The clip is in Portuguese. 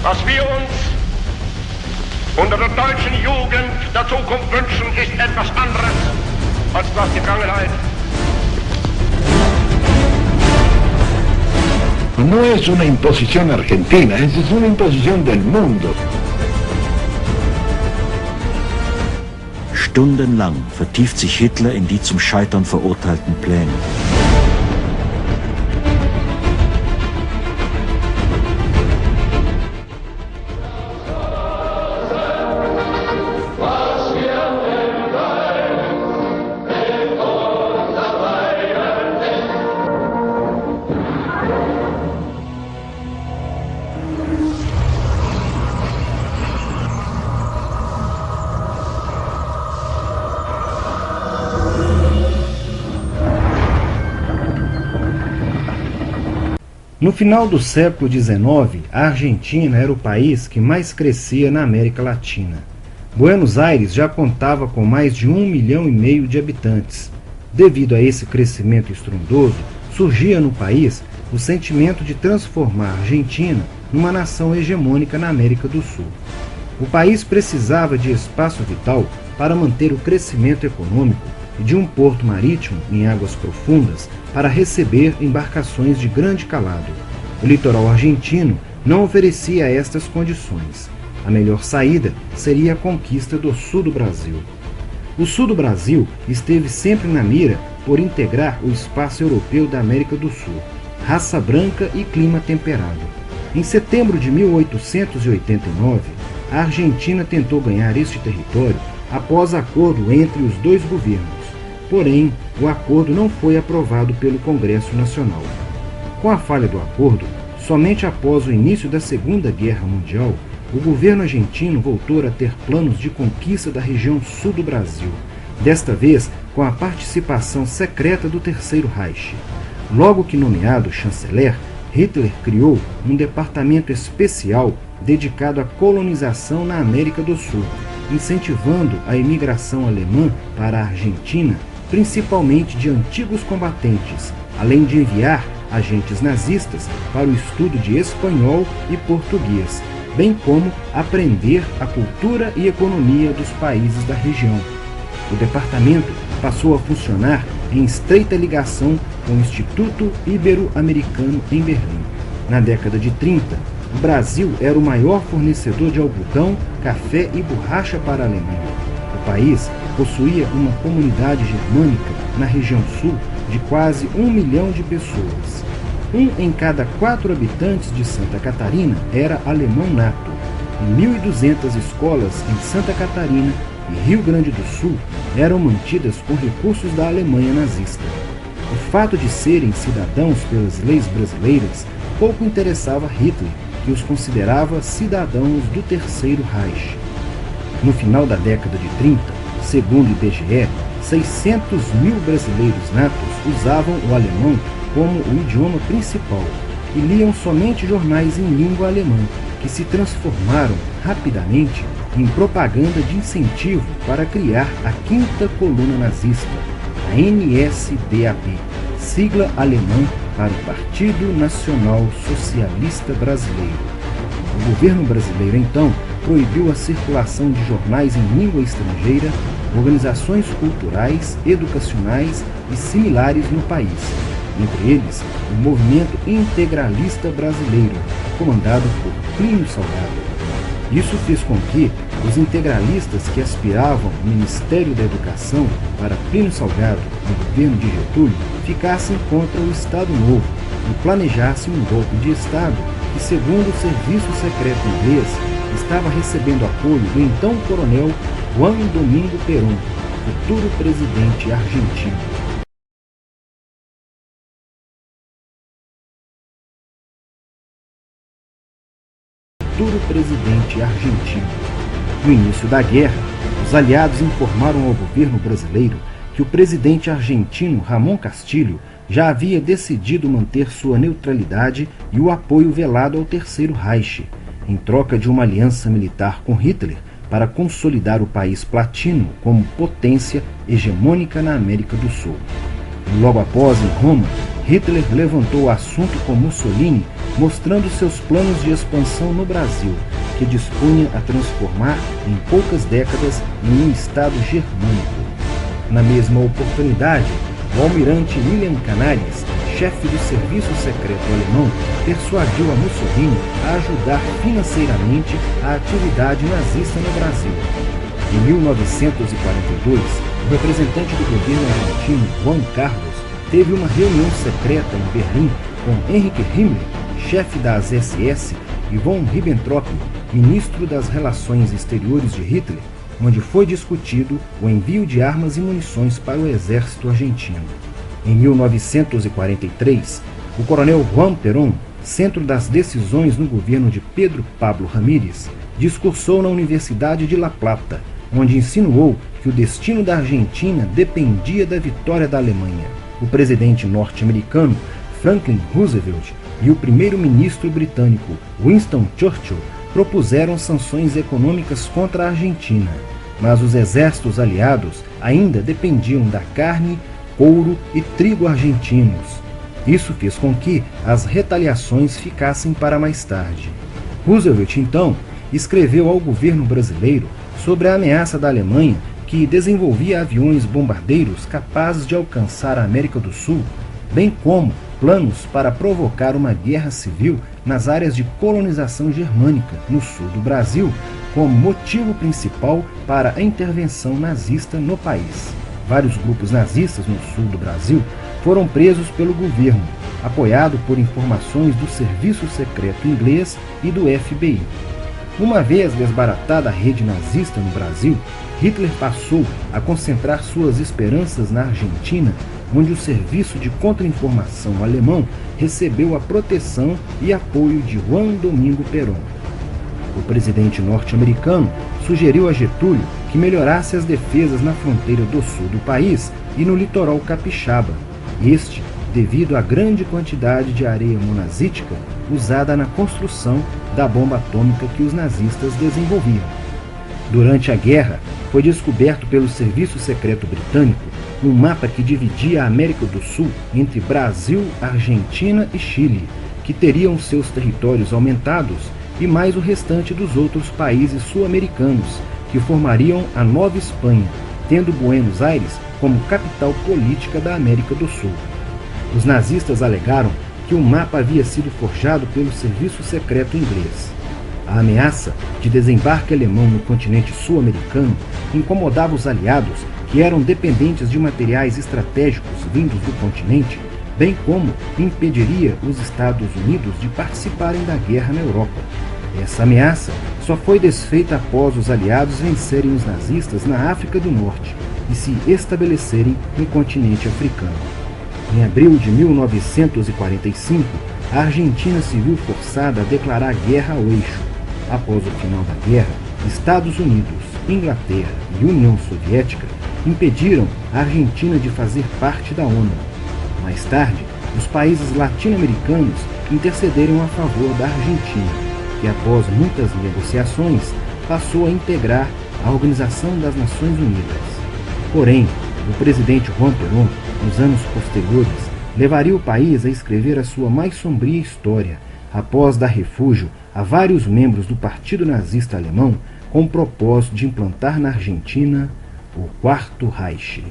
Was wir uns unter der deutschen Jugend der Zukunft wünschen, ist etwas anderes, als was die Vergangenheit. No es una imposición argentina, es una imposición del mundo. Stundenlang vertieft sich Hitler in die zum Scheitern verurteilten Pläne. No final do século XIX, a Argentina era o país que mais crescia na América Latina. Buenos Aires já contava com mais de 1,5 milhão de habitantes. Devido a esse crescimento estrondoso, surgia no país o sentimento de transformar a Argentina numa nação hegemônica na América do Sul. O país precisava de espaço vital para manter o crescimento econômico e de um porto marítimo em águas profundas para receber embarcações de grande calado. O litoral argentino não oferecia estas condições. A melhor saída seria a conquista do sul do Brasil. O sul do Brasil esteve sempre na mira por integrar o espaço europeu da América do Sul, raça branca e clima temperado. Em setembro de 1889, a Argentina tentou ganhar este território após acordo entre os dois governos. Porém, o acordo não foi aprovado pelo Congresso Nacional. Com a falha do acordo, somente após o início da Segunda Guerra Mundial, o governo argentino voltou a ter planos de conquista da região sul do Brasil, desta vez com a participação secreta do Terceiro Reich. Logo que nomeado chanceler, Hitler criou um departamento especial dedicado à colonização na América do Sul, incentivando a imigração alemã para a Argentina, principalmente de antigos combatentes, além de enviar agentes nazistas para o estudo de espanhol e português, bem como aprender a cultura e economia dos países da região. O departamento passou a funcionar em estreita ligação com o Instituto Ibero-Americano em Berlim. Na década de 30, o Brasil era o maior fornecedor de algodão, café e borracha para a Alemanha. O país possuía uma comunidade germânica na região sul de quase 1 milhão de pessoas. 1 em cada 4 habitantes de Santa Catarina era alemão nato, e 1.200 escolas em Santa Catarina e Rio Grande do Sul eram mantidas com recursos da Alemanha nazista. O fato de serem cidadãos pelas leis brasileiras pouco interessava Hitler, que os considerava cidadãos do Terceiro Reich. No final da década de 30, segundo o IBGE, 600 mil brasileiros natos usavam o alemão como o idioma principal e liam somente jornais em língua alemã, que se transformaram rapidamente em propaganda de incentivo para criar a quinta coluna nazista, a NSDAP, sigla alemã para o Partido Nacional Socialista Brasileiro. O governo brasileiro, então, proibiu a circulação de jornais em língua estrangeira, organizações culturais, educacionais e similares no país, entre eles o Movimento Integralista Brasileiro, comandado por Plínio Salgado. Isso fez com que os integralistas que aspiravam ao Ministério da Educação para Plínio Salgado no governo de Getúlio ficassem contra o Estado Novo e planejassem um golpe de Estado que, segundo o Serviço Secreto Inglês, estava recebendo apoio do então coronel Juan Domingo Perón, futuro presidente argentino. No início da guerra, os aliados informaram ao governo brasileiro que o presidente argentino Ramon Castilho já havia decidido manter sua neutralidade e o apoio velado ao Terceiro Reich, em troca de uma aliança militar com Hitler para consolidar o país platino como potência hegemônica na América do Sul. Logo após, em Roma, Hitler levantou o assunto com Mussolini mostrando seus planos de expansão no Brasil, que dispunha a transformar em poucas décadas em um estado germânico. Na mesma oportunidade, o almirante William Canaris, chefe do serviço secreto alemão, persuadiu a Mussolini a ajudar financeiramente a atividade nazista no Brasil. Em 1942, o representante do governo argentino, Juan Carlos, teve uma reunião secreta em Berlim com Heinrich Himmler, chefe das SS, e von Ribbentrop, ministro das Relações Exteriores de Hitler, onde foi discutido o envio de armas e munições para o exército argentino. Em 1943, o coronel Juan Perón, centro das decisões no governo de Pedro Pablo Ramírez, discursou na Universidade de La Plata, onde insinuou que o destino da Argentina dependia da vitória da Alemanha. O presidente norte-americano Franklin Roosevelt e o primeiro-ministro britânico Winston Churchill propuseram sanções econômicas contra a Argentina, mas os exércitos aliados ainda dependiam da carne, couro e trigo argentinos. Isso fez com que as retaliações ficassem para mais tarde. Roosevelt, então, escreveu ao governo brasileiro sobre a ameaça da Alemanha, que desenvolvia aviões bombardeiros capazes de alcançar a América do Sul, bem como planos para provocar uma guerra civil nas áreas de colonização germânica no sul do Brasil, como motivo principal para a intervenção nazista no país. Vários grupos nazistas no sul do Brasil foram presos pelo governo, apoiado por informações do Serviço Secreto Inglês e do FBI. Uma vez desbaratada a rede nazista no Brasil, Hitler passou a concentrar suas esperanças na Argentina, onde o Serviço de Contra-Informação alemão recebeu a proteção e apoio de Juan Domingo Perón. O presidente norte-americano sugeriu a Getúlio que melhorasse as defesas na fronteira do sul do país e no litoral capixaba, devido à grande quantidade de areia monazítica usada na construção da bomba atômica que os nazistas desenvolviam. Durante a guerra, foi descoberto pelo Serviço Secreto Britânico um mapa que dividia a América do Sul entre Brasil, Argentina e Chile, que teriam seus territórios aumentados, e mais o restante dos outros países sul-americanos, que formariam a Nova Espanha, tendo Buenos Aires como capital política da América do Sul. Os nazistas alegaram que o mapa havia sido forjado pelo Serviço Secreto Inglês. A ameaça de desembarque alemão no continente sul-americano incomodava os aliados, que eram dependentes de materiais estratégicos vindos do continente, bem como impediria os Estados Unidos de participarem da guerra na Europa. Essa ameaça só foi desfeita após os aliados vencerem os nazistas na África do Norte e se estabelecerem no continente africano. Em abril de 1945, a Argentina se viu forçada a declarar guerra ao eixo. Após o final da guerra, Estados Unidos, Inglaterra e União Soviética impediram a Argentina de fazer parte da ONU. Mais tarde, os países latino-americanos intercederam a favor da Argentina, que após muitas negociações passou a integrar a Organização das Nações Unidas. Porém, o presidente Juan Perón, nos anos posteriores, levaria o país a escrever a sua mais sombria história, após dar refúgio a vários membros do Partido Nazista Alemão com o propósito de implantar na Argentina o Quarto Reich.